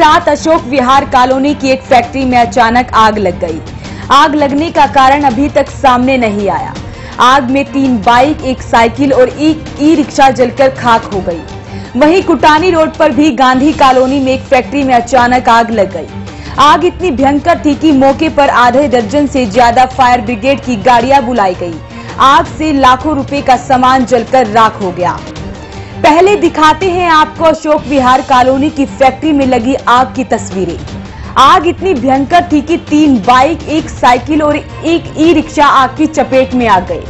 रात अशोक विहार कॉलोनी की एक फैक्ट्री में अचानक आग लग गई। आग लगने का कारण अभी तक सामने नहीं आया। आग में 3 बाइक, एक साइकिल और एक ई-रिक्शा जलकर खाक हो गई। वहीं कुटानी रोड पर भी गांधी कॉलोनी में एक फैक्ट्री में अचानक आग लग गई। आग इतनी भयंकर थी कि मौके पर आधे दर्जन से ज्यादा फायर ब्रिगेड की गाड़ियां बुलाई गई। आग से लाखों रुपए का सामान जलकर राख हो गया। पहले दिखाते हैं आपको अशोक विहार कॉलोनी की फैक्ट्री में लगी आग की तस्वीरें। आग इतनी भयंकर थी कि 3 बाइक, एक साइकिल और एक ई-रिक्शा आग की चपेट में आ गए।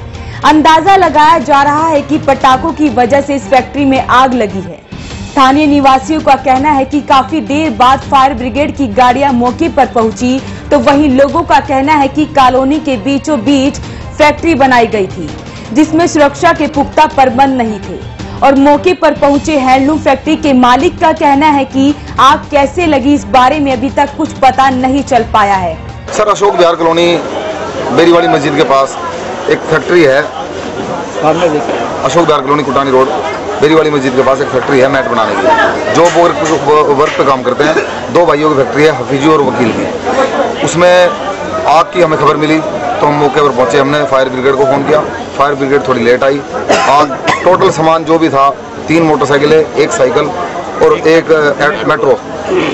अंदाजा लगाया जा रहा है कि पटाखों की वजह से इस फैक्ट्री में आग लगी है। स्थानीय निवासियों का कहना है कि काफी देर बाद फायर ब्रिगेड की गाड़ियां मौके पर पहुंची, तो वहीं लोगों का कहना है कि कॉलोनी के बीचों बीच फैक्ट्री बनाई गई थी, जिसमें सुरक्षा के पुख्ता प्रबंध नहीं थे। और मौके पर पहुंचे हैंडलूम फैक्ट्री के मालिक का कहना है कि आग कैसे लगी, इस बारे में अभी तक कुछ पता नहीं चल पाया है। सर, अशोक विहार कॉलोनी बेरीवाली मस्जिद के पास एक फैक्ट्री है। अशोक विहार कॉलोनी कुटानी रोड बेरीवाली मस्जिद के पास एक फैक्ट्री है मैट बनाने की, जो वर्क पे काम करते हैं। 2 भाइयों की फैक्ट्री है, हफीजी और वकील की। उसमें आग की हमें खबर मिली तो हम मौके पर पहुंचे। हमने फायर ब्रिगेड को फ़ोन किया। फायर ब्रिगेड थोड़ी लेट आई। आग टोटल सामान जो भी था, 3 मोटरसाइकिलें, एक साइकिल और एक मेट्रो,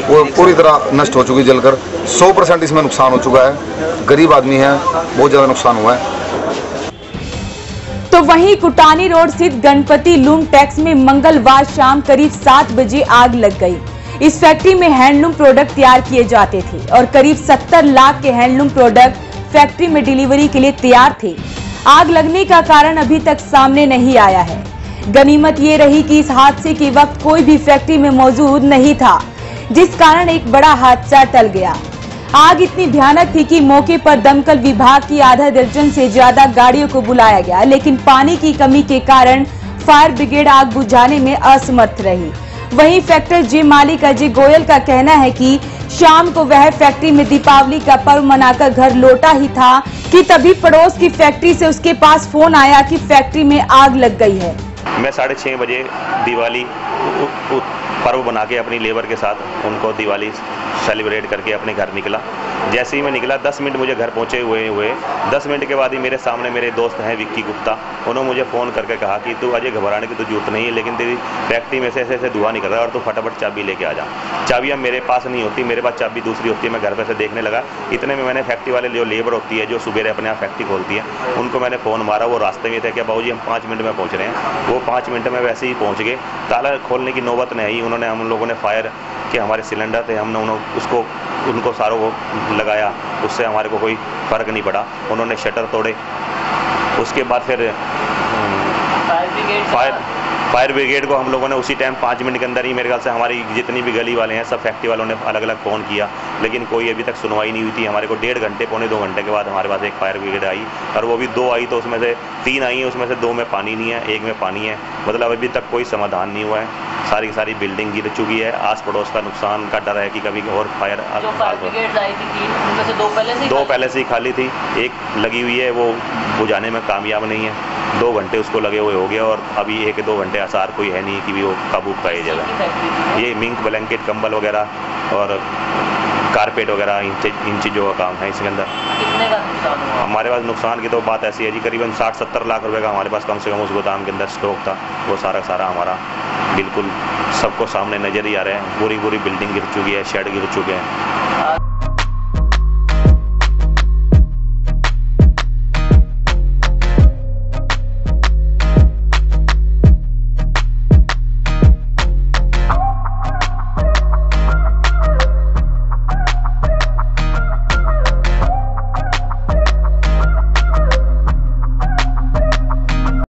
वो पूरी तरह नष्ट हो चुकी जलकर। 100% इसमें नुकसान हो चुका है। गरीब आदमी है, बहुत ज़्यादा नुकसान हुआ है। तो वहीं कुटानी रोड स्थित गणपति लूम टैक्स में मंगलवार शाम करीब 7 बजे आग लग गई। इस फैक्ट्री में हैंडलूम प्रोडक्ट तैयार किए जाते थे और करीब 70 लाख के हैंडलूम प्रोडक्ट फैक्ट्री में डिलीवरी के लिए तैयार थे। आग लगने का कारण अभी तक सामने नहीं आया है। गनीमत ये रही कि इस हादसे के वक्त कोई भी फैक्ट्री में मौजूद नहीं था, जिस कारण एक बड़ा हादसा टल गया। आग इतनी भयानक थी कि मौके पर दमकल विभाग की आधा दर्जन से ज्यादा गाड़ियों को बुलाया गया, लेकिन पानी की कमी के कारण फायर ब्रिगेड आग बुझाने में असमर्थ रही। वहीं फैक्ट्री जे मालिक अजय गोयल का कहना है कि शाम को वह फैक्ट्री में दीपावली का पर्व मनाकर घर लौटा ही था कि तभी पड़ोस की फैक्ट्री से उसके पास फोन आया कि फैक्ट्री में आग लग गई है। मैं 6:30 बजे दिवाली पर्व बना के अपनी लेबर के साथ उनको दिवाली सेलिब्रेट करके अपने घर निकला। जैसे ही मैं निकला 10 मिनट मुझे घर पहुंचे हुए 10 मिनट के बाद ही मेरे सामने मेरे दोस्त हैं विक्की गुप्ता, उन्होंने मुझे फ़ोन करके कहा कि तू अजय घबराने की तो जरूरत नहीं है, लेकिन तेरी फैक्ट्री में से ऐसे धुआं निकल रहा है और तू फटाफट चाबी लेके आ जा। चाबियाँ मेरे पास नहीं होती, मेरे पास चाबी दूसरी होती है। मैं घर पर से देखने लगा। इतने में मैंने फैक्ट्री वाले जो लेबर होती है, जो सुबह अपने आप फैक्ट्री खोलती है, उनको मैंने फ़ोन मारा। वो रास्ते में थे कि बाबूजी हम 5 मिनट में पहुँच रहे हैं। वो 5 मिनट में वैसे ही पहुँच गए। ताला खोलने की नौबत नहीं आई। उन्होंने हम लोगों ने फायर के हमारे सिलेंडर थे, हमने उनको सारों को लगाया। उससे हमारे को कोई फ़र्क नहीं पड़ा। उन्होंने शटर तोड़े। उसके बाद फिर फायर ब्रिगेड को हम लोगों ने उसी टाइम 5 मिनट के अंदर ही, मेरे ख्याल से हमारी जितनी भी गली वाले हैं सब फैक्ट्री वालों ने अलग अलग फ़ोन किया, लेकिन कोई अभी तक सुनवाई नहीं हुई थी। हमारे को 1.5 घंटे, पौने 2 घंटे के बाद हमारे पास एक फायर ब्रिगेड आई, और वो भी 2 आई, तो उसमें से 3 आई हैं, उसमें से 2 में पानी नहीं है, 1 में पानी है। मतलब अभी तक कोई समाधान नहीं हुआ है। सारी बिल्डिंग गिर चुकी है। आस पड़ोस का नुकसान का डर है कि कभी और फायर उनमें से 2 पहले से ही खाली थी, 1 लगी हुई है, वो बुझाने में कामयाब नहीं है। 2 घंटे उसको लगे हुए हो गए और अभी 1-2 घंटे आसार कोई है नहीं कि भी वो काबू पाए जाएगा। ये मिंक ब्लैंकेट, कंबल वगैरह और कारपेट वगैरह, इन चीज़ों का काम है इसके अंदर। कितने का नुकसान हुआ? हमारे पास नुकसान की तो बात ऐसी है जी, करीबन 60-70 लाख रुपए का हमारे पास कम से कम उस गोदाम के अंदर स्टॉक था। वो सारा हमारा बिल्कुल सबको सामने नजर ही आ रहा है। पूरी बिल्डिंग गिर चुकी है, शेड गिर चुके हैं।